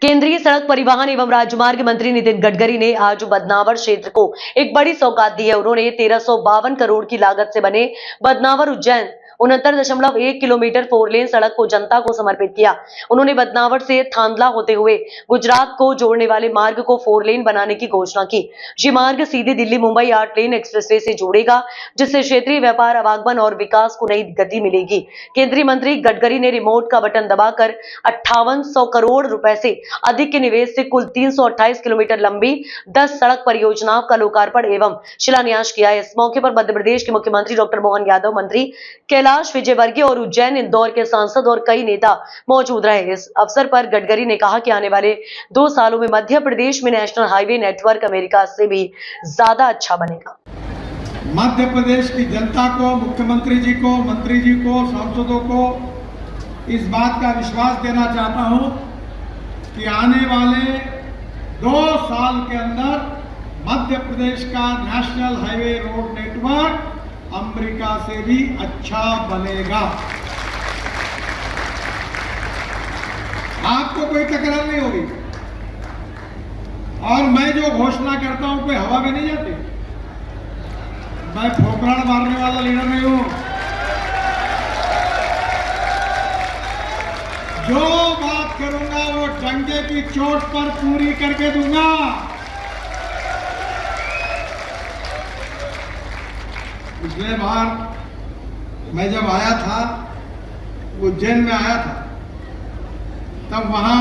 केंद्रीय सड़क परिवहन एवं राजमार्ग मंत्री नितिन गडकरी ने आज बदनावर क्षेत्र को एक बड़ी सौगात दी है। उन्होंने 1352 करोड़ की लागत से बने बदनावर उज्जैन 69.1 किलोमीटर 4 लेन सड़क को जनता को समर्पित किया। उन्होंने बदनावर से थांदला होते हुए गुजरात को जोड़ने वाले मार्ग को 4 लेन बनाने की घोषणा की। ये मार्ग सीधे दिल्ली मुंबई 8 लेन एक्सप्रेसवे से जोड़ेगा, जिससे क्षेत्रीय व्यापार, आवागमन और विकास को नई गति मिलेगी। केंद्रीय मंत्री गडकरी ने रिमोट का बटन दबाकर 5800 करोड़ रुपए से अधिक के निवेश से कुल 328 किलोमीटर लंबी 10 सड़क परियोजनाओं का लोकार्पण एवं शिलान्यास किया है। इस मौके पर मध्य प्रदेश के मुख्यमंत्री डॉक्टर मोहन यादव, मंत्री कैलाश विजयवर्गीय और उज्जैन इंदौर के सांसद और कई नेता मौजूद रहे। इस अवसर पर गडकरी ने कहा कि आने वाले 2 सालों में मध्य प्रदेश में नेशनल हाईवे नेटवर्क अमेरिका से भी ज्यादा अच्छा बनेगा। मध्य प्रदेश की जनता को, मुख्यमंत्री जी को, मंत्री जी को, सांसदों को इस बात का विश्वास देना चाहता हूं कि आने वाले 2 साल के अंदर मध्य प्रदेश का national highway road network America से भी अच्छा बनेगा। आपको कोई तकरार नहीं होगी और मैं जो घोषणा करता हूं कोई हवा में नहीं जाती। मैं फोकराड़ मारने वाला लीडर नहीं हूं। जो बात करूंगा वो डंके की चोट पर पूरी करके दूंगा। पिछले बार मैं जब आया था, उज्जैन में आया था, तब वहां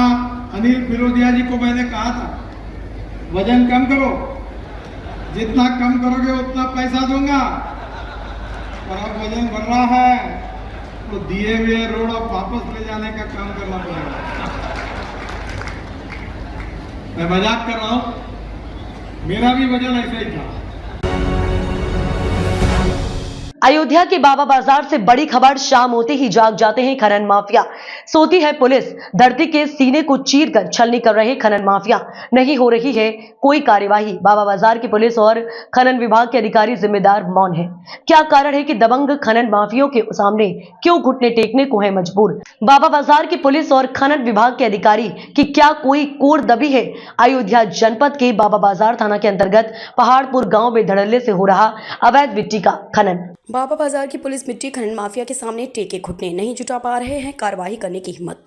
अनिल फिरोदिया जी को मैंने कहा था वजन कम करो, जितना कम करोगे उतना पैसा दूंगा। और अब वजन बढ़ रहा है तो दिए हुए रोड अब वापस ले जाने का काम करना पड़ेगा। मैं मजाक कर रहा हूं, मेरा भी वजन ऐसा ही था। अयोध्या के बाबा बाजार से बड़ी खबर, शाम होते ही जाग जाते हैं खनन माफिया। सोती है पुलिस, धरती के सीने को चीरकर छलनी कर रहे खनन माफिया। नहीं हो रही है कोई कार्यवाही। बाबा बाजार की पुलिस और खनन विभाग के अधिकारी जिम्मेदार मौन है। क्या कारण है कि दबंग खनन माफियों के सामने क्यों घुटने टेकने को है मजबूर? बाबा बाजार की पुलिस और खनन विभाग के अधिकारी की क्या कोई कोर दबी है? अयोध्या जनपद के बाबा बाजार थाना के अंतर्गत पहाड़पुर गांव में धड़ल्ले से हो रहा अवैध मिट्टी का खनन। बाबा बाजार की पुलिस मिट्टी खनन माफिया के सामने टेके घुटने नहीं जुटा पा रहे हैं। कार्रवाई करने की हिम्मत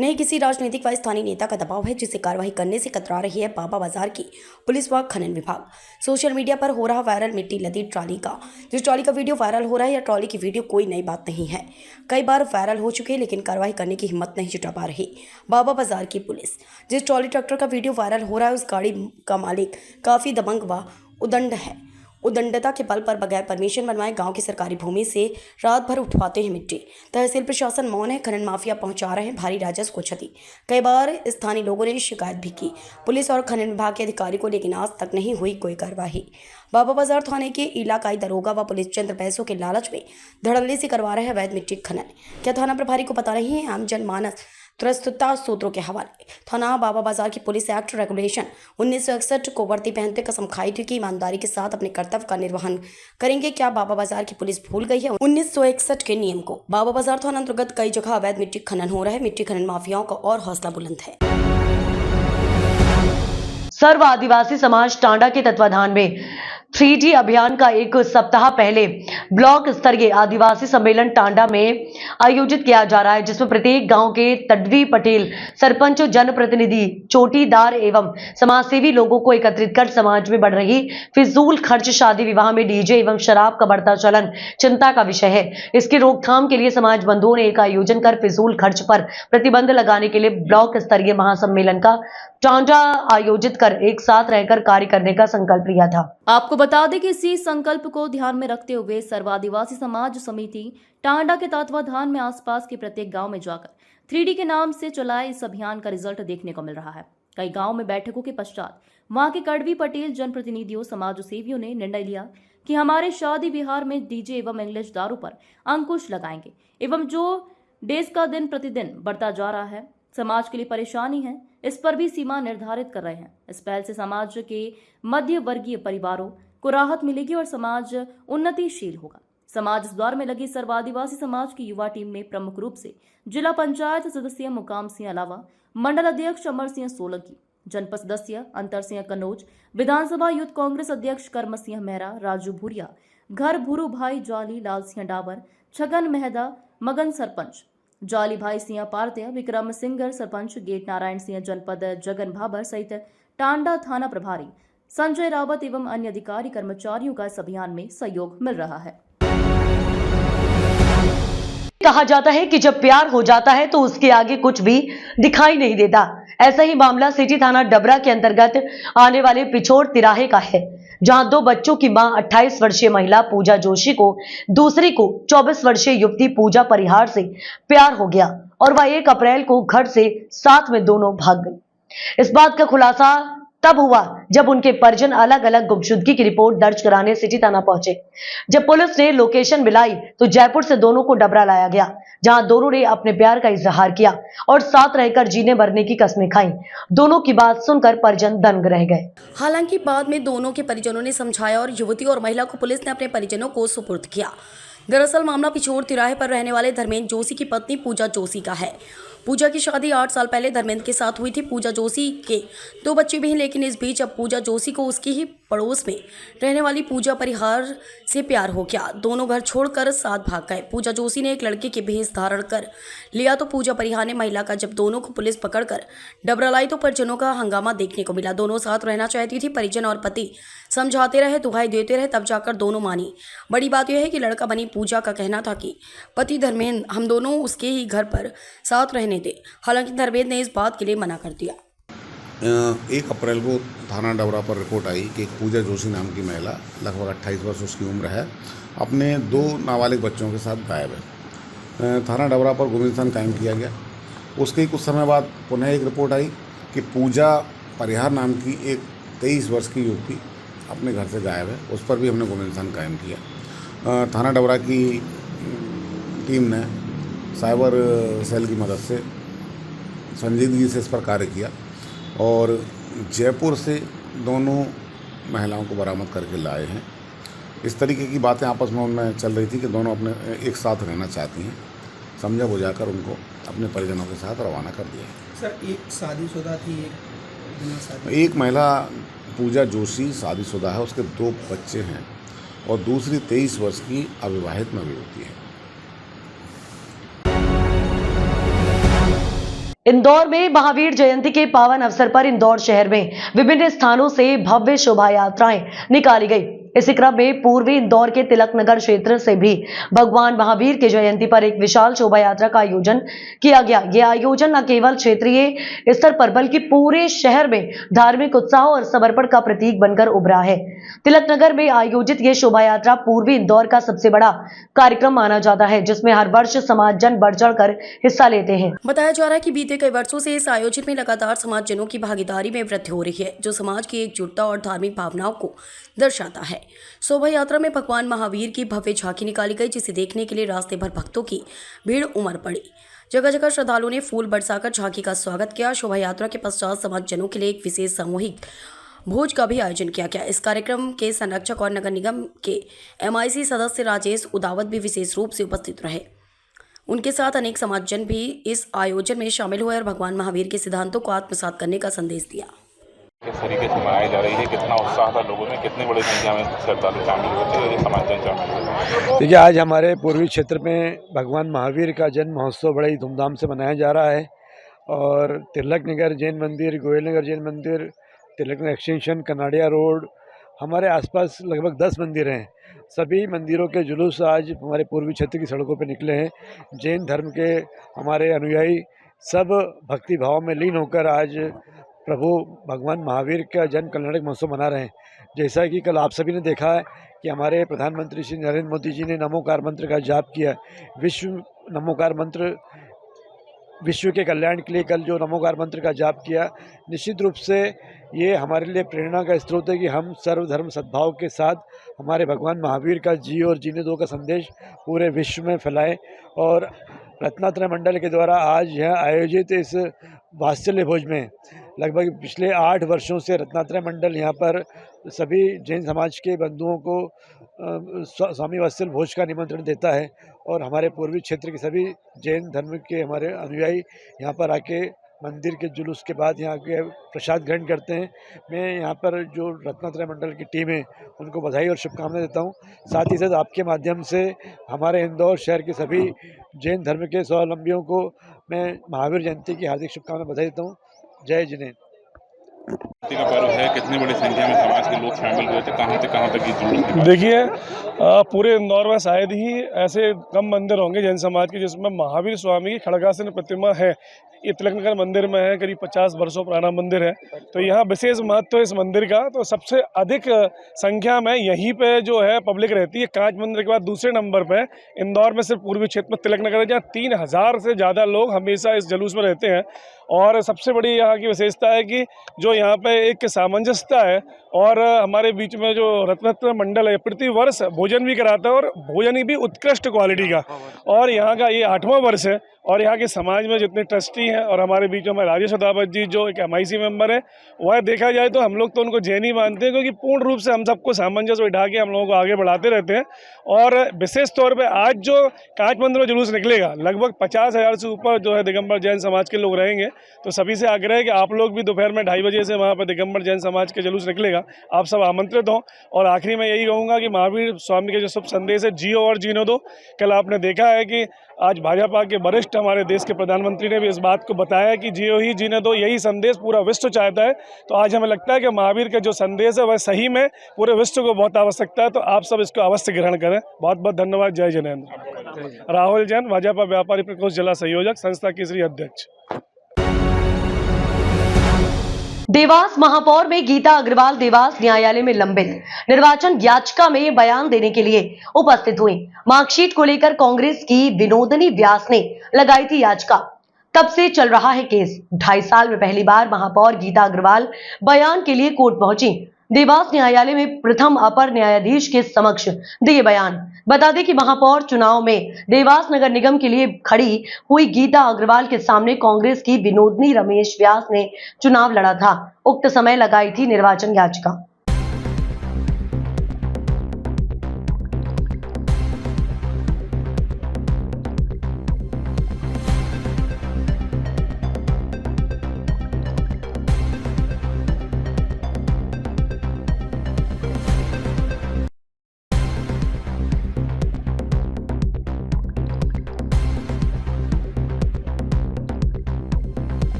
नहीं। किसी राजनीतिक व स्थानीय नेता का दबाव है जिससे कार्रवाई करने से कतरा रही है बाबा बाजार की पुलिस व खनन विभाग। सोशल मीडिया पर हो रहा वायरल मिट्टी लदी ट्रॉली का, जिस ट्रॉली का वीडियो वायरल हो रहा है या ट्रॉली की वीडियो कोई नई बात नहीं है, कई बार वायरल हो चुके, लेकिन कार्रवाई करने की हिम्मत नहीं जुटा पा रही बाबा बाजार की पुलिस। जिस ट्रॉली ट्रैक्टर का वीडियो वायरल हो रहा है उस गाड़ी का मालिक काफ़ी दबंग व उदंड है। उदंडता के बल पर बगैर परमिशन बनवाए गांव की सरकारी भूमि से रात भर उठवाते हैं मिट्टी। तहसील प्रशासन मौन है। खनन माफिया पहुंचा रहे हैं भारी राजस्व को क्षति। कई बार स्थानीय लोगों ने शिकायत भी की पुलिस और खनन विभाग के अधिकारी को, लेकिन आज तक नहीं हुई कोई कार्रवाई। बाबा बाजार थाने के इलाकाई दरोगा व पुलिस चंद्र पैसों के लालच में धड़ल्ले से करवा रहे हैं अवैध मिट्टी खनन। क्या थाना प्रभारी को पता नहीं है? आम जनमानस त्रस्तता सूत्रों के हवाले। थाना बाबा बाजार की पुलिस एक्ट रेगुलेशन 1961 को वर्दी पहनते कसम खाई थी कि ईमानदारी के साथ अपने कर्तव्य का निर्वहन करेंगे। क्या बाबा बाजार की पुलिस भूल गई है 1961 के नियम को? बाबा बाजार थाना अंतर्गत कई जगह अवैध मिट्टी खनन हो रहा है। मिट्टी खनन माफियाओं का और हौसला बुलंद है। सर्व आदिवासी समाज टांडा के तत्वाधान में 3D अभियान का एक सप्ताह पहले ब्लॉक स्तरीय आदिवासी सम्मेलन टांडा में आयोजित किया जा रहा है, जिसमें प्रत्येक गांव के तडवी पटेल, सरपंच, जनप्रतिनिधि, चोटीदार एवं समाजसेवी लोगों को एकत्रित कर समाज में बढ़ रही फिजूल खर्च, शादी विवाह में डीजे एवं शराब का बढ़ता चलन चिंता का विषय है। इसकी रोकथाम के लिए समाज बंधुओं ने एक आयोजन कर फिजूल खर्च पर प्रतिबंध लगाने के लिए ब्लॉक स्तरीय महासम्मेलन का टांडा आयोजित कर एक साथ रहकर कार्य करने का संकल्प लिया था। आपको बता दें कि इसी संकल्प को ध्यान में रखते हुए सर्व आदिवासी समाज समिति टांडा के तत्वाधान में आसपास के प्रत्येक गांव में जाकर 3D के नाम से चलाए इस अभियान का रिजल्ट देखने को मिल रहा है। कई गांव में बैठकों के पश्चात वहां के कड़वी पटेल, जनप्रतिनिधियों, समाज सेवियों ने निर्णय लिया कि हमारे शादी विहार में डीजे एवं इंग्लिश दारू पर अंकुश लगाएंगे एवं जो डेज का दिन प्रतिदिन बढ़ता जा रहा है, समाज के लिए परेशानी है, इस पर भी सीमा निर्धारित कर रहे हैं। इस पहल से समाज के मध्य वर्गीय परिवारों को राहत मिलेगी और समाज उन्नतिशील होगा। समाज द्वार में लगी सर्व आदिवासी समाज की युवा टीम में प्रमुख रूप से जिला पंचायत सदस्य मुकाम सिंह अलावा मंडल अध्यक्ष अमर सिंह सोलंकी, जनपद सदस्य अंतर सिंह कन्नौज, विधानसभा यूथ कांग्रेस अध्यक्ष कर्म सिंह मेहरा, राजू भूरिया, घर भूरू भाई जाली, लाल सिंह डाबर, छगन मेहदा, मगन सरपंच, जाली भाई सिंह पारत्या, विक्रम सिंगर सरपंच, गेट नारायण सिंह जनपद, जगन भाबर सहित टांडा थाना प्रभारी संजय रावत एवं अन्य अधिकारी कर्मचारियों का इस अभियान में सहयोग मिल रहा है। कहा जाता है कि जब प्यार हो जाता है तो उसके आगे कुछ भी दिखाई नहीं देता। ऐसा ही मामला सिटी थाना डबरा के अंतर्गत आने वाले पिछोड़ तिराहे का है, जहां 2 बच्चों की मां 28 वर्षीय महिला पूजा जोशी को दूसरी को 24 वर्षीय युवती पूजा परिहार से प्यार हो गया और वह 1 अप्रैल को घर से साथ में दोनों भाग गई। इस बात का खुलासा तब हुआ जब उनके परिजन अलग अलग गुमशुदगी की रिपोर्ट दर्ज कराने सिटी थाना पहुंचे। जब पुलिस ने लोकेशन मिलाई तो जयपुर से दोनों को डबरा लाया गया, जहां दोनों ने अपने प्यार का इजहार किया और साथ रहकर जीने मरने की कस्में खाई। दोनों की बात सुनकर परिजन दंग रह गए। हालांकि बाद में दोनों के परिजनों ने समझाया और युवती और महिला को पुलिस ने अपने परिजनों को सुपुर्द किया। दरअसल मामला पिछोड़ तिराहे पर रहने वाले धर्मेंद्र जोशी की पत्नी पूजा जोशी का है। पूजा की शादी 8 साल पहले धर्मेंद्र के साथ हुई थी। पूजा जोशी के 2 बच्चे भी हैं, लेकिन इस बीच अब पूजा जोशी को उसकी ही पड़ोस में रहने वाली पूजा परिहार से प्यार हो गया। दोनों घर छोड़कर साथ भाग गए। पूजा जोशी ने एक लड़के के भेष धारण कर लिया तो पूजा परिहार ने महिला का जब दोनों को पुलिस पकड़कर डबरा लाई तो परिजनों का हंगामा देखने को मिला। दोनों साथ रहना चाहती थी। परिजन और पति समझाते रहे, दुहाई देते रहे, तब जाकर दोनों मानी। बड़ी बात यह है कि लड़का बनी पूजा का कहना था कि पति धर्मेंद्र हम दोनों उसके ही घर पर साथ रहने दे। हालांकि धर्मेंद्र ने इस बात के लिए मना कर दिया। 1 अप्रैल को थाना डबरा पर रिपोर्ट आई कि पूजा जोशी नाम की महिला, लगभग 28 वर्ष उसकी उम्र है, अपने 2 नाबालिग बच्चों के साथ गायब है। थाना डबरा पर गुमशुदगी कायम किया गया। उसके कुछ समय बाद पुनः एक रिपोर्ट आई कि पूजा परिहार नाम की एक 23 वर्ष की युवती अपने घर से गायब है। उस पर भी हमने गुमशुदगी कायम किया। थाना डबरा की टीम ने साइबर सेल की मदद से संजीदगी से इस पर कार्य किया और जयपुर से दोनों महिलाओं को बरामद करके लाए हैं। इस तरीके की बातें आपस में उनमें चल रही थी कि दोनों अपने एक साथ रहना चाहती हैं। समझा बुझाकर उनको अपने परिजनों के साथ रवाना कर दिया। सर, एक शादीशुदा थी, एक बिना शादी। एक महिला पूजा जोशी शादीशुदा है, उसके 2 बच्चे हैं और दूसरी 23 वर्ष की अविवाहित में भी होती है। इंदौर में महावीर जयंती के पावन अवसर पर इंदौर शहर में विभिन्न स्थानों से भव्य शोभा यात्राएं निकाली गई। इसी क्रम में पूर्वी इंदौर के तिलक नगर क्षेत्र से भी भगवान महावीर की जयंती पर एक विशाल शोभा यात्रा का आयोजन किया गया। यह आयोजन न केवल क्षेत्रीय स्तर पर बल्कि पूरे शहर में धार्मिक उत्साह और समर्पण का प्रतीक बनकर उभरा है। तिलक नगर में आयोजित ये शोभा यात्रा पूर्वी इंदौर का सबसे बड़ा कार्यक्रम माना जाता है, जिसमें हर वर्ष समाज जन बढ़ चढ़ कर हिस्सा लेते हैं। बताया जा रहा है कि बीते कई वर्षों से इस आयोजन में लगातार समाजजनों की भागीदारी में वृद्धि हो रही है, जो समाज की एकजुटता और धार्मिक भावनाओं को दर्शाता है। शोभा यात्रा में भगवान महावीर की भव्य झांकी निकाली गई, जिसे देखने के लिए रास्ते भर भक्तों की भीड़ उमड़ पड़ी। जगह जगह श्रद्धालुओं ने फूल बरसाकर झांकी का स्वागत किया। शोभा यात्रा के पश्चात समाजजनों के लिए एक विशेष सामूहिक भोज का भी आयोजन किया गया। इस कार्यक्रम के संरक्षक और नगर निगम के MIC सदस्य राजेश उदावत भी विशेष रूप से उपस्थित रहे। उनके साथ अनेक समाजजन भी इस आयोजन में शामिल हुए और भगवान महावीर के सिद्धांतों को आत्मसात करने का संदेश दिया। किस तरीके से मनाई जा रही है, कितना उत्साह था लोगों में, कितनी बड़ी संख्या में श्रद्धालु शामिल हुए थे और समाजजन शामिल हुए। देखिए, आज हमारे पूर्वी क्षेत्र में भगवान महावीर का जन्म महोत्सव बड़े ही धूमधाम से मनाया जा रहा है और तिलक नगर जैन मंदिर, गोयल नगर जैन मंदिर, तिलक नगर एक्सटेंशन, कनाडिया रोड, हमारे आसपास लगभग 10 मंदिर हैं। सभी मंदिरों के जुलूस आज हमारे पूर्वी क्षेत्र की सड़कों पर निकले हैं। जैन धर्म के हमारे अनुयायी सब भक्ति भाव में लीन होकर आज प्रभु भगवान महावीर का जन्म कल्याणक महोत्सव मना रहे हैं। जैसा कि कल आप सभी ने देखा है कि हमारे प्रधानमंत्री श्री नरेंद्र मोदी जी ने नमोकार मंत्र का जाप किया। नमोकार मंत्र विश्व के कल्याण के लिए कल जो नमोकार मंत्र का जाप किया, निश्चित रूप से ये हमारे लिए प्रेरणा का स्रोत है कि हम सर्वधर्म सद्भाव के साथ हमारे भगवान महावीर का जियो और जीने दो का संदेश पूरे विश्व में फैलाएं। और रत्नात्रय मंडल के द्वारा आज यह आयोजित इस वात्सल्य भोज में लगभग पिछले 8 वर्षों से रत्नात्रय मंडल यहाँ पर सभी जैन समाज के बंधुओं को स्वामी वत्सल भोज का निमंत्रण देता है और हमारे पूर्वी क्षेत्र के सभी जैन धर्म के हमारे अनुयायी यहाँ पर आके मंदिर के जुलूस के बाद यहाँ के प्रसाद ग्रहण करते हैं। मैं यहाँ पर जो रत्नात्रय मंडल की टीम है उनको बधाई और शुभकामनाएं देता हूँ। साथ ही साथ आपके माध्यम से हमारे इंदौर शहर के सभी जैन धर्म के स्वावलंबियों को मैं महावीर जयंती की हार्दिक शुभकामनाएं बधाई देता हूँ। जय जिनेन्द्र। जयंती का पर्व है, कितनी बड़ी संख्या में समाज के लोग शामिल हुए थे, कहाँ से कहाँ तक ये जुलूस निकाला? देखिए, पूरे इंदौर में शायद ही ऐसे कम मंदिर होंगे जैन समाज के जिसमें महावीर स्वामी की खड़गासन प्रतिमा है। ये तिलक नगर मंदिर में है, करीब 50 वर्षों पुराना मंदिर है। तो यहाँ विशेष महत्व है इस मंदिर का। तो सबसे अधिक संख्या में यहीं पे जो है पब्लिक रहती है। कांच मंदिर के बाद दूसरे नंबर पे इंदौर में सिर्फ पूर्वी क्षेत्र में तिलक नगर है, जहाँ 3000 से ज़्यादा लोग हमेशा इस जुलूस में रहते हैं। और सबसे बड़ी यहाँ की विशेषता है कि जो यहाँ पे एक सामंजस्यता है और हमारे बीच में जो रत्नात्रय मंडल है प्रति वर्ष भोजन भी कराता है और भोजन भी उत्कृष्ट क्वालिटी का। और यहाँ का ये 8वां वर्ष है। और यहाँ के समाज में जितने ट्रस्टी हैं और हमारे बीच में राजेश अदावत जी जो एक MIC मेंबर है, वह देखा जाए तो हम लोग तो उनको जैन ही मानते हैं, क्योंकि पूर्ण रूप से हम सबको सामंजस्य बिठा के हम लोगों को आगे बढ़ाते रहते हैं। और विशेष तौर पे आज जो कांच मंदिर में जुलूस निकलेगा, लगभग 50,000 से ऊपर जो है दिगंबर जैन समाज के लोग रहेंगे। तो सभी से आग्रह है कि आप लोग भी दोपहर में 2:30 बजे से वहाँ पर दिगंबर जैन समाज के जुलूस निकलेगा, आप सब आमंत्रित हों। और आखिरी में यही कहूँगा कि महावीर स्वामी के जो शुभ संदेश है, जियो और जीने दो। कल आपने देखा है कि आज भाजपा के वरिष्ठ हमारे देश के प्रधानमंत्री ने भी इस बात को बताया कि जियो ही जीने दो, यही संदेश पूरा विश्व चाहता है। तो आज हमें लगता है कि महावीर का जो संदेश है वह सही में पूरे विश्व को बहुत आवश्यकता है। तो आप सब इसको अवश्य ग्रहण करें। बहुत बहुत धन्यवाद। जय जिनेन्द्र। राहुल जैन, भाजपा व्यापारी प्रकोष्ठ जिला संयोजक, संस्था केसरी अध्यक्ष। देवास महापौर में गीता अग्रवाल देवास न्यायालय में लंबित निर्वाचन याचिका में बयान देने के लिए उपस्थित हुई। मार्कशीट को लेकर कांग्रेस की विनोदनी व्यास ने लगाई थी याचिका। तब से चल रहा है केस। 2.5 साल में पहली बार महापौर गीता अग्रवाल बयान के लिए कोर्ट पहुंची। देवास न्यायालय में प्रथम अपर न्यायाधीश के समक्ष दिए बयान। बता दें कि महापौर चुनाव में देवास नगर निगम के लिए खड़ी हुई गीता अग्रवाल के सामने कांग्रेस की विनोदनी रमेश व्यास ने चुनाव लड़ा था। उक्त समय लगाई थी निर्वाचन याचिका।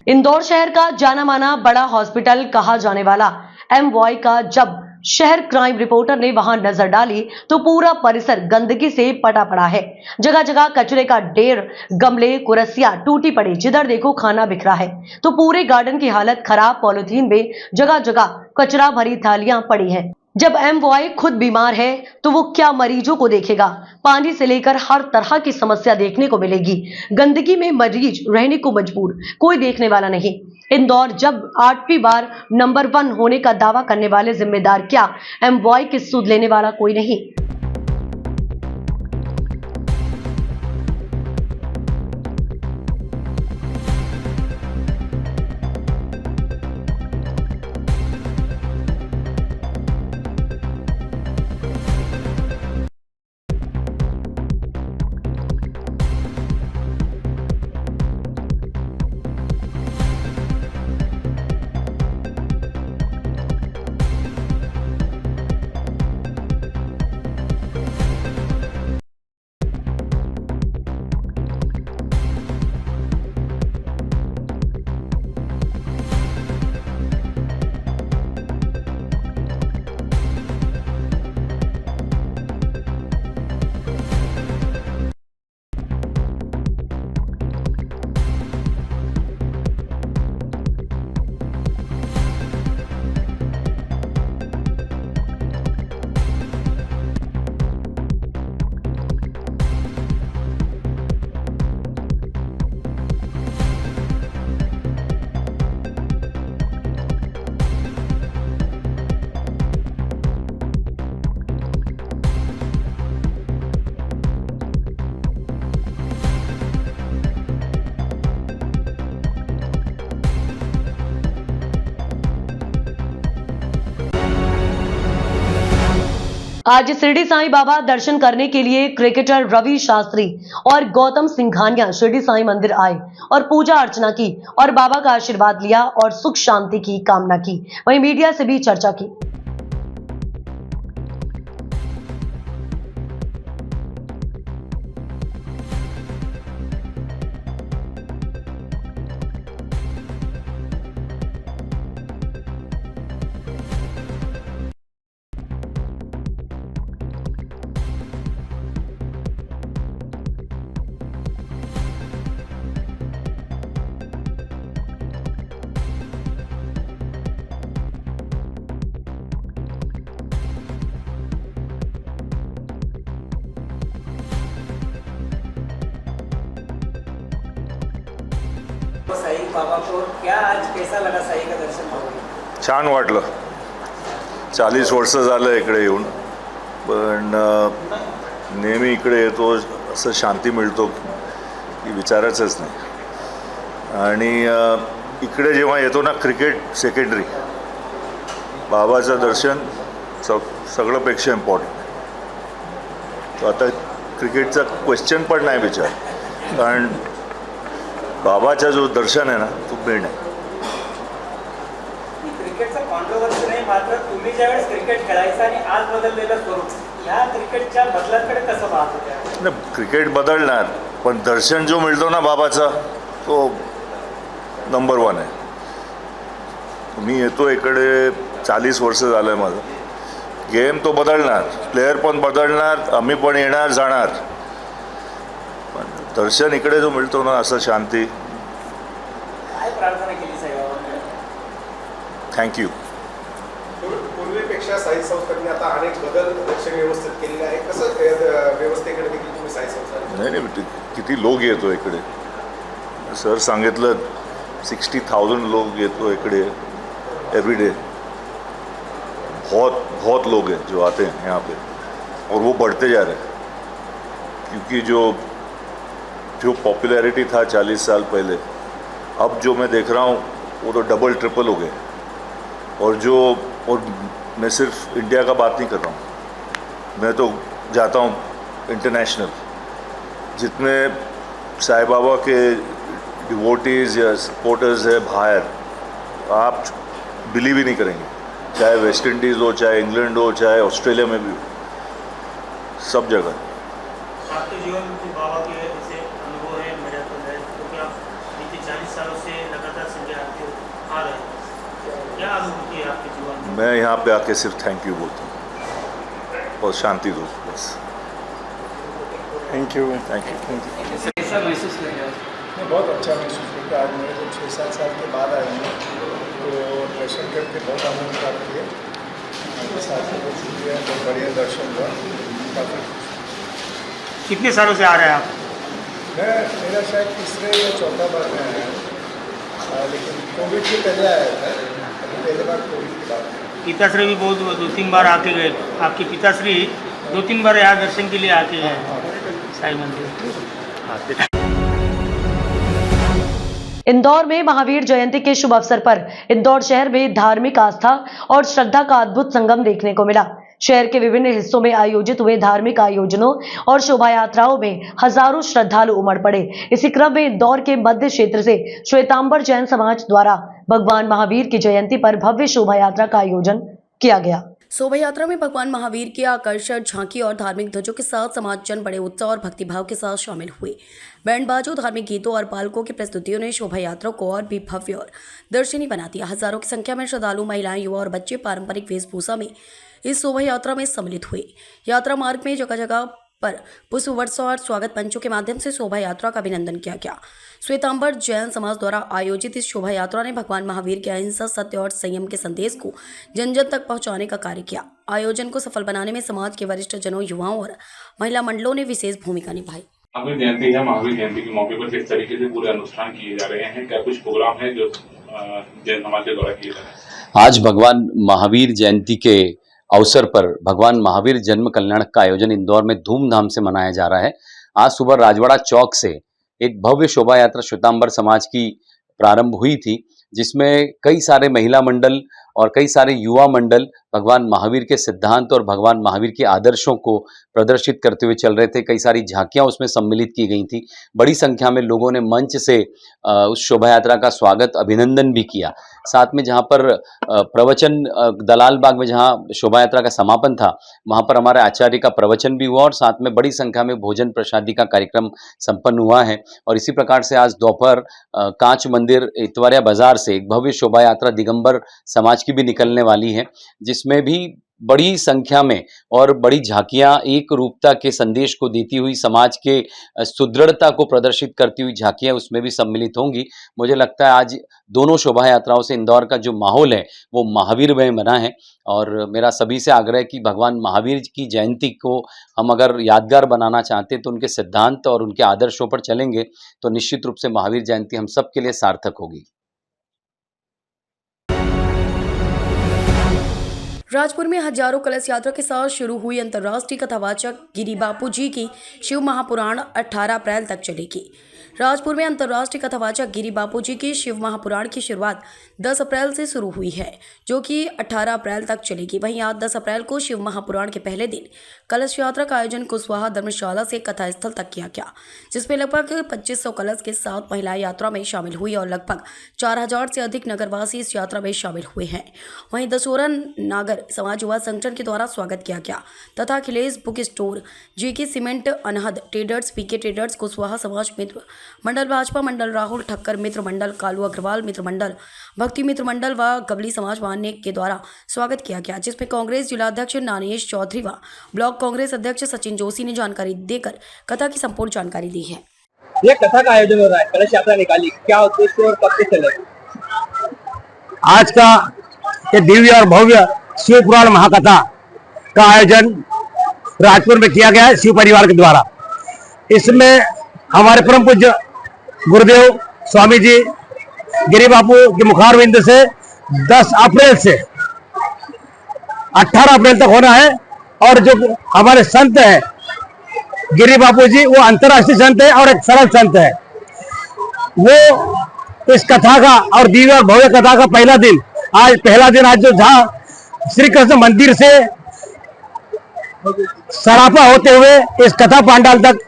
इंदौर शहर का जाना माना बड़ा हॉस्पिटल कहा जाने वाला MY का जब शहर क्राइम रिपोर्टर ने वहां नजर डाली तो पूरा परिसर गंदगी से पटा पड़ा है। जगह जगह कचरे का ढेर, गमले, कुर्सियां टूटी पड़ी, जिधर देखो खाना बिखरा है। तो पूरे गार्डन की हालत खराब, पॉलिथीन में जगह जगह कचरा भरी थालियां पड़ी हैं। जब MY खुद बीमार है तो वो क्या मरीजों को देखेगा। पानी से लेकर हर तरह की समस्या देखने को मिलेगी। गंदगी में मरीज रहने को मजबूर, कोई देखने वाला नहीं। इंदौर जब 8वीं बार नंबर 1 होने का दावा करने वाले जिम्मेदार क्या, MY की सुध लेने वाला कोई नहीं। आज शिरडी साईं बाबा दर्शन करने के लिए क्रिकेटर रवि शास्त्री और गौतम सिंघानिया शिरडी साईं मंदिर आए और पूजा अर्चना की और बाबा का आशीर्वाद लिया और सुख शांति की कामना की। वहीं मीडिया से भी चर्चा की। साई बाबा को क्या आज कैसा लगा साई का दर्शन पाहून? छान वाटलं. 40 वर्ष झालं इकडे येऊन, पण नेहमी इकडे येतो असं शांती मिळतो की विचारायचंच नाही. आणि इकडे जेव्हा येतो ना, क्रिकेट सेकंडरी, बाबाचं दर्शन सगळंपेक्षा इम्पॉर्टंट. तो आता क्रिकेटचा क्वेश्चन पण नाही विचार, कारण बाबाचा जो दर्शन आहे ना, तो मेन आहे. क्रिकेटचा कॉन्ट्रोवर्सी नाही, मात्र तुम्ही ज्यावेळेस क्रिकेट खेळायचं आणि आज बदललेलं स्वरूप, ह्या क्रिकेटच्या बदलांकडे कसं पाहत होत्या? नाही, क्रिकेट बदलणार, पण दर्शन जो मिळतो ना बाबाचा, तो नंबर 1 आहे. मी येतो इकडे 40 वर्ष झालं आहे माझं. गेम तो बदलणार, प्लेयर पण बदलणार, आम्ही पण येणार जाणार, पण दर्शन इकडे जो मिळतो ना, असं शांती. काय प्रार्थना केली साईबाबांकडे? थँक्यू. पूर्वीपेक्षा साई संस्थांनी आता अनेक बदल दर्शन व्यवस्थित केलेले आहे. कसं व्यवस्थेकडे देखील तुम्ही साई संस्था? नाही, किती लोक येतो इकडे. सर सांगितलं 60,000 लोग येतो इकडे एवरी डे. बहुत लोग हैं जो आते हैं यहाँ पे, और वो बढ़ते जा रहे हैं, क्योंकि जो पॉपुलैरिटी था 40 साल पहले, अब जो मैं देख रहा हूँ वो तो डबल ट्रिपल हो गए. और मैं सिर्फ इंडिया का बात नहीं कर रहा हूँ, मैं तो जाता हूँ इंटरनेशनल. जितने साईं बाबा के डिवोटीज़ या सपोर्टर्स है बाहर, आप बिलीव ही नहीं करेंगे. चाहे वेस्ट इंडीज़ हो, चाहे इंग्लैंड हो, चाहे ऑस्ट्रेलिया में भी हो, सब जगह. आपके जीवन में बाबा के ऐसे अनुभव है, मेरा तो है, क्योंकि आप बीते 40 सालों से लगातार संजय आते आ रहे हैं. क्या अनुभूति है आपके जीवन में? मैं यहाँ पे आके सिर्फ थैंक यू बोलता हूँ और शांति दो बस. Thank you. कैसा महसूस कर रहे हो? बहुत अच्छा महसूस करता. आज मेरे को 6-7 साल के बाद आए हैं, तो दर्शन करके बहुत आनंद प्राप्त किए. साथ में बहुत बढ़िया दर्शन हुआ. काफ़ी. कितने सालों से आ रहे हैं आप? मेरा शायद 3रे या 4था बार में आया है, लेकिन कोविड के पहले आया था. पहले बार कोविड के बाद. पिताश्री भी बहुत 2-3 बार आके गए. आपके पिताश्री 2-3 बार यहाँ दर्शन के लिए आके गए साई मंदिर. इंदौर में महावीर जयंती के शुभ अवसर पर इंदौर शहर में धार्मिक आस्था और श्रद्धा का अद्भुत संगम देखने को मिला. शहर के विभिन्न हिस्सों में आयोजित हुए धार्मिक आयोजनों और शोभा यात्राओं में हजारों श्रद्धालु उमड़ पड़े. इसी क्रम में इंदौर के मध्य क्षेत्र से श्वेतांबर जैन समाज द्वारा भगवान महावीर की जयंती पर भव्य शोभा यात्रा का आयोजन किया गया. शोभा यात्रा में भगवान महावीर की आकर्षक झांकी और धार्मिक ध्वजों के साथ समाजजन बड़े उत्साह और भक्तिभाव के साथ शामिल हुए. बैंड बाजों, धार्मिक गीतों और बालकों की प्रस्तुतियों ने शोभा यात्रा को और भी भव्य और दर्शनीय बना दिया. हजारों की संख्या में श्रद्धालु, महिलाएं, युवा और बच्चे पारंपरिक वेशभूषा में इस शोभा यात्रा में सम्मिलित हुए. यात्रा मार्ग में जगह जगह पर पुष्प वर्षा और स्वागत मंचों के माध्यम से शोभा यात्रा का अभिनंदन किया गया. श्वेतांबर जैन समाज द्वारा आयोजित इस शोभा यात्रा ने भगवान महावीर के अहिंसा, सत्य और संयम के संदेश को जन जन तक पहुंचाने का कार्य किया. आयोजन को सफल बनाने में समाज के वरिष्ठ जनों, युवाओं और महिला मंडलों ने विशेष भूमिका निभाई. महावीर जयंती है. महावीर जयंती के मौके पर किस तरीके से पूरे अनुष्ठान किए जा रहे हैं? क्या कुछ प्रोग्राम है जो जैन समाज के द्वारा किए जा रहे हैं? आज भगवान महावीर जयंती के अवसर पर भगवान महावीर जन्म कल्याण का आयोजन इंदौर में धूमधाम से मनाया जा रहा है. आज सुबह राजवाड़ा चौक से एक भव्य शोभा यात्रा श्वेतांबर समाज की प्रारंभ हुई थी, जिसमें कई सारे महिला मंडल और कई सारे युवा मंडल भगवान महावीर के सिद्धांत और भगवान महावीर के आदर्शों को प्रदर्शित करते हुए चल रहे थे। कई सारी झांकियां उसमें सम्मिलित की गई थी। बड़ी संख्या में लोगों ने मंच से उस शोभा यात्रा का स्वागत, अभिनंदन भी किया। साथ में जहां पर प्रवचन, दलाल बाग में जहां शोभा यात्रा का समापन था, वहां पर हमारे आचार्य का प्रवचन भी हुआ और साथ में बड़ी संख्या में भोजन प्रसादी का कार्यक्रम संपन्न हुआ है। और इसी प्रकार से आज दोपहर कांच मंदिर इतवारिया बाजार से एक भव्य शोभा यात्रा दिगंबर समाज की भी निकलने वाली है, जिसमें भी बड़ी संख्या में और बड़ी झांकियां एक रूपता के संदेश को देती हुई, समाज के सुदृढ़ता को प्रदर्शित करती हुई झांकियां उसमें भी सम्मिलित होंगी। मुझे लगता है आज दोनों शोभा यात्राओं से इंदौर का जो माहौल है वो महावीरमय बना है। और मेरा सभी से आग्रह है कि भगवान महावीर की जयंती को हम अगर यादगार बनाना चाहते हैं तो उनके सिद्धांत और उनके आदर्शों पर चलेंगे तो निश्चित रूप से महावीर जयंती हम सबके लिए सार्थक होगी। राजपुर में हजारों कलश यात्रा के साथ शुरू हुई अंतर्राष्ट्रीय कथावाचक गिरी बापू जी की शिव महापुराण 18 अप्रैल तक चलेगी। राजपुर में अंतर्राष्ट्रीय कथावाचक गिरी बापू जी की शिव महापुराण की शुरुआत 10 अप्रैल से शुरू हुई है, जो कि 18 अप्रैल तक चलेगी। वहीं आज 10 अप्रैल को शिव महापुराण के पहले दिन कलश यात्रा का आयोजन कुशवाहा धर्मशाला से कथा स्थल तक किया गया, जिसमें लगभग 2500 कलश के साथ महिलाएं यात्रा में शामिल हुई और लगभग 4000 से अधिक नगरवासी इस यात्रा में शामिल हुए हैं। वहीं दसोरा नागर समाज युवा संगठन के द्वारा स्वागत किया गया तथा अखिलेश बुक स्टोर, जेके सीमेंट, अनहद ट्रेडर्स, पीके ट्रेडर्स, कुशवाहा समाज मित्र मंडल, भाजपा मंडल, राहुल ठक्कर मित्र मंडल, कालू अग्रवाल मित्र मंडल, भक्ति मित्र मंडल व गबली समाज मान्य के द्वारा स्वागत किया गया, जिसमें कांग्रेस जिलाध्यक्ष नानेश चौधरी व ब्लॉक कांग्रेस अध्यक्ष सचिन जोशी ने जानकारी देकर कथा की संपूर्ण जानकारी दी है। ये कथा का आयोजन हो रहा है, कलश यात्रा निकाली, क्या उद्देश्य और कब से चलेगा? आज का ये दिव्य और भव्य शिव पुराण महाकथा का आयोजन राजपुर में किया गया है शिव परिवार के द्वारा। इसमें हमारे परम पूज्य गुरुदेव स्वामी जी गिरी बापू के मुखारविंद से 10 अप्रैल से 18 अप्रैल तक होना है। और जो हमारे संत हैं गिरी बापू जी, वो अंतर्राष्ट्रीय संत है और एक सरल संत है। वो इस कथा का और दिव्य और भव्य कथा का पहला दिन आज जो था श्री कृष्ण मंदिर से सरापा होते हुए इस कथा पंडाल तक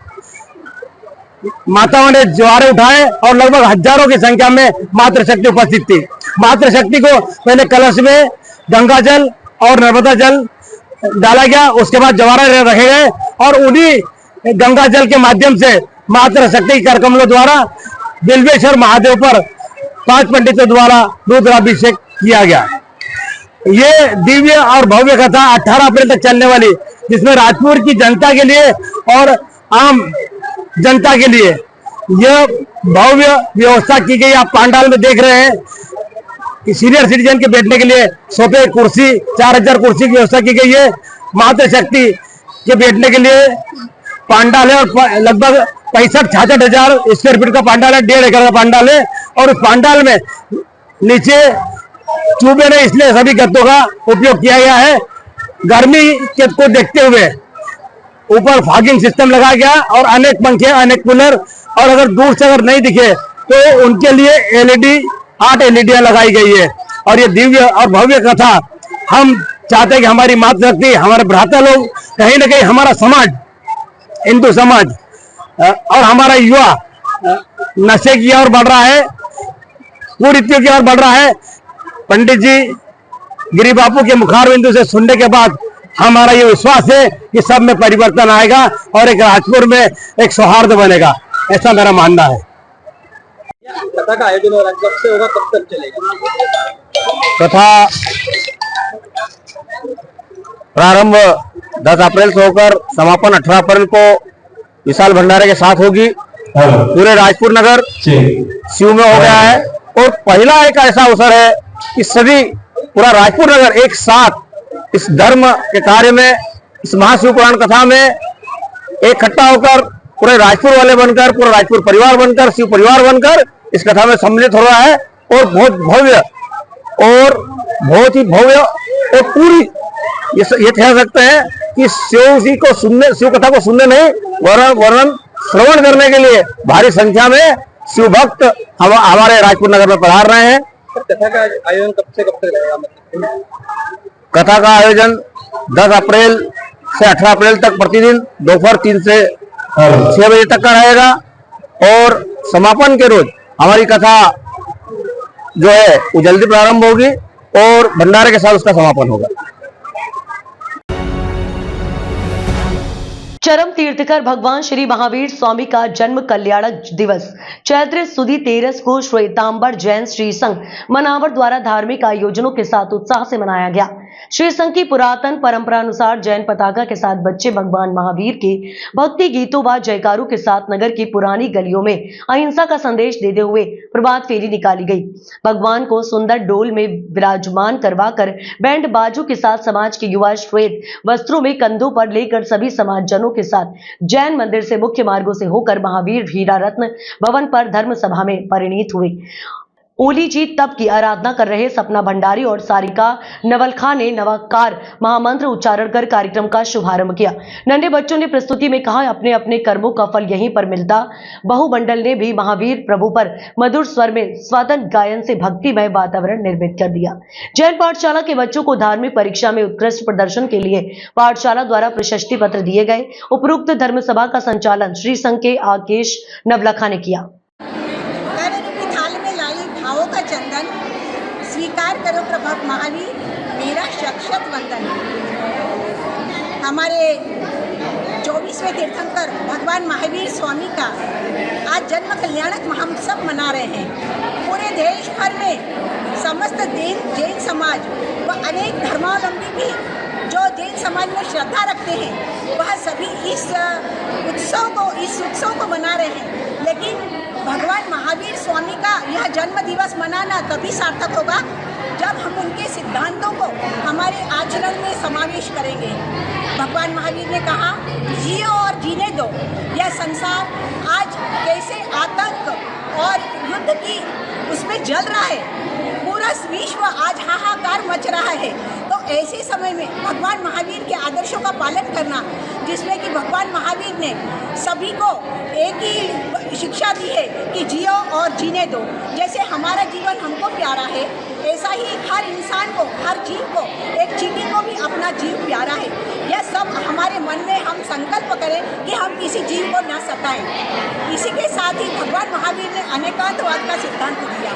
माताओं ने ज्वारे उठाए और लगभग हजारों की संख्या में मातृशक्ति उपस्थित थी। मातृशक्ति को पहले कलश में गंगा जल और नर्मदा जल डाला गया, उसके बाद जवारे रखे गए और उन्हीं गंगा जल के माध्यम से मातृशक्ति कार्यक्रमों द्वारा बिल्वेश्वर महादेव पर 5 पंडितों द्वारा रुद्राभिषेक किया गया। ये दिव्य और भव्य कथा 18 अप्रैल तक चलने वाली, जिसमें राजपुर की जनता के लिए और आम जनता के लिए यह भव्य व्यवस्था की गई। आप पंडाल में देख रहे हैं कि सीनियर सिटीजन के बैठने के लिए सोफे, कुर्सी, 4000 कुर्सी की व्यवस्था की गई है। मातृशक्ति के बैठने के लिए पंडाल है और लगभग 65-66 हजार स्क्वायर फीट का पंडाल है, 1.5 एकड़ का पंडाल है। और उस पंडाल में नीचे चूबे ने इसलिए सभी गद्दों का उपयोग किया गया है। गर्मी को देखते हुए ऊपर फॉगिंग सिस्टम लगाया गया और अनेक पंखे, अनेक कूलर, और अगर दूर से अगर नहीं दिखे तो उनके लिए एलईडी 8 एलईडियां लगाई गई है। और ये दिव्य और भव्य कथा हम चाहते हैं कि हमारी मातृशक्ति, हमारे भ्राता लोग, कहीं ना कहीं हमारा समाज, हिंदू समाज और हमारा युवा नशे की ओर बढ़ रहा है, कुरीतियों की ओर बढ़ रहा है। पंडित जी गिरी बापू के मुखारबिंदु से सुनने के बाद हमारा ये विश्वास है कि सब में परिवर्तन आएगा और एक राजपुर में एक सौहार्द बनेगा, ऐसा मेरा मानना है। कथा का आयोजन हो रहा है, कब से होगा, कब तक चलेगा? कथा प्रारंभ 10 अप्रैल से होकर समापन 18 अप्रैल को विशाल भंडारे के साथ होगी। पूरे राजपुर नगर शिव में हो गया है और पहला एक ऐसा अवसर है कि सभी पूरा राजपुर नगर एक साथ इस धर्म के कार्य में, इस महाशिव पुराण कथा में इकट्ठा होकर पूरे राजपुर वाले बनकर, पूरा राजपुर परिवार बनकर, शिव परिवार बनकर इस कथा में सम्मिलित हो रहा है। और बहुत भव्य और बहुत ही भव्य और पूरी ये कह सकते हैं कि शिव कथा को सुनने नहीं वरन श्रवण करने के लिए भारी संख्या में शिव भक्त हमारे राजपुर नगर में पधार रहे हैं। कथा का आयोजन कब से कब तक रहेगा? कथा का आयोजन 10 अप्रैल से 18 अप्रैल तक प्रतिदिन दोपहर 3 से 6 बजे तक का रहेगा और समापन के रोज हमारी कथा जो है वो जल्दी प्रारंभ होगी और भंडारे के साथ उसका समापन होगा। चरम तीर्थकर भगवान श्री महावीर स्वामी का जन्म कल्याणक दिवस चैत्र सुदी 13 को श्वेतांबर जैन श्री संघ मनावर द्वारा धार्मिक आयोजनों के साथ उत्साह से मनाया गया। श्री संघ की पुरातन परंपरा अनुसार जैन पताका के साथ बच्चे भगवान महावीर के भक्ति गीतों व जयकारों के साथ नगर की पुरानी गलियों में अहिंसा का संदेश देते हुए प्रभात फेरी निकाली गई। भगवान को सुंदर डोल में विराजमान करवाकर बैंड बाजू के साथ समाज के युवा श्वेत वस्त्रों में कंधों पर लेकर सभी समाजजनों के साथ जैन मंदिर से मुख्य मार्गों से होकर महावीर हीरा रत्न भवन पर धर्म सभा में परिणीत हुए। ओली जी तप की आराधना कर रहे सपना भंडारी और सारिका नवलखा ने नवाकार महामंत्र उच्चारण कर कार्यक्रम का शुभारंभ किया। नन्हे बच्चों ने प्रस्तुति में कहा, अपने अपने कर्मों का फल यहीं पर मिलता। बहुमंडल ने भी महावीर प्रभु पर मधुर स्वर में स्वतंत्र गायन से भक्तिमय वातावरण निर्मित कर दिया। जैन पाठशाला के बच्चों को धार्मिक परीक्षा में उत्कृष्ट प्रदर्शन के लिए पाठशाला द्वारा प्रशस्ति पत्र दिए गए। उपरोक्त धर्म सभा का संचालन श्री संघ के आकेश नवलखा ने किया। का चंदन स्वीकार करो प्रभु महावीर मेरा शक्षत वंदन। हमारे 24वें तीर्थंकर भगवान महावीर स्वामी का आज जन्म कल्याणक महोत्सव मना रहे हैं। पूरे देश भर में समस्त जैन समाज व अनेक धर्मावलंबी भी जो जैन समाज में श्रद्धा रखते हैं वह सभी इस उत्सव को मना रहे हैं। लेकिन भगवान महावीर स्वामी का यह जन्म दिवस मनाना तभी सार्थक होगा जब हम उनके सिद्धांतों को हमारे आचरण में समावेश करेंगे। भगवान महावीर ने कहा, जियो और जीने दो। यह संसार आज कैसे आतंक और युद्ध की उसमें जल रहा है, पूरा विश्व आज हाहाकार मच रहा है। तो ऐसे समय में भगवान महावीर के आदर्शों का पालन करना, जिसमें कि भगवान महावीर ने सभी को एक ही शिक्षा दी है कि जियो और जीने दो। जैसे हमारा जीवन हमको प्यारा है, ऐसा ही हर इंसान को, हर जीव को, एक चींटी को भी अपना जीव प्यारा है। यह सब हमारे मन में हम संकल्प करें कि हम किसी जीव को न सताएं। इसी के साथ ही भगवान महावीर ने अनेकांतवाद का सिद्धांत दिया,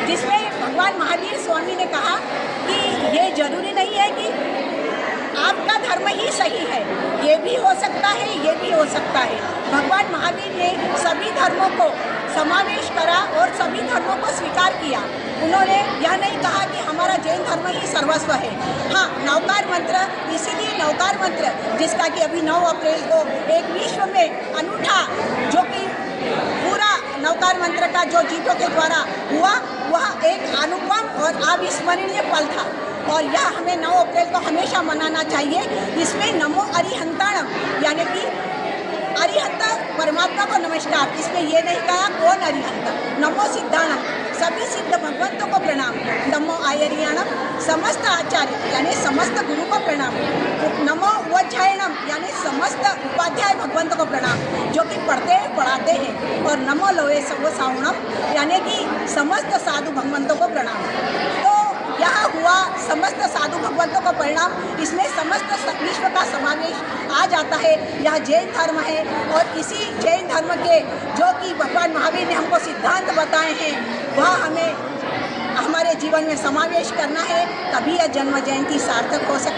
जिसमें भगवान महावीर स्वामी ने कहा कि ये जरूरी नहीं है कि आपका धर्म ही सही है, ये भी हो सकता है, ये भी हो सकता है। भगवान महावीर ने सभी धर्मों को समावेश करा और सभी धर्मों को स्वीकार किया। उन्होंने यह नहीं कहा कि हमारा जैन धर्म ही सर्वस्व है। हाँ, नवकार मंत्र, इसीलिए नवकार मंत्र जिसका कि अभी 9 अप्रैल को एक विश्व में अनूठा, जो कि पूरा नवकार मंत्र का जो जीतों के द्वारा हुआ, वह एक अनुपम और अविस्मरणीय पल था और यह हमें 9 अप्रैल को हमेशा मनाना चाहिए। इसमें नमो अरिहंताणम, यानी कि अरिहंत परमात्मा को नमस्कार। इसमें ये नहीं कहा कौन अरिहंत, नमो सिद्धाणम, सभी सिद्ध भगवंतों को प्रणाम। नमो आयरियाणम, समस्त आचार्य यानी समस्त गुरु को प्रणाम। नमो वज्जायणम, यानी समस्त उपाध्याय भगवंतों को प्रणाम, जो कि पढ़ते हैं, पढ़ाते हैं। और नमो लोहे सवो सावणम, यानी कि समस्त साधु भगवंतों को प्रणाम। तो यह हुआ समस्त साधु भगवंतों का परिणाम। इसमें समस्त विश्व का समावेश आ जाता है। यह जैन धर्म है और इसी जैन धर्म के जो कि भगवान महावीर ने हमको सिद्धांत बताए हैं, वह हमें हमारे जीवन में समावेश करना है, तभी यह जन्म जयंती सार्थक हो सकती है।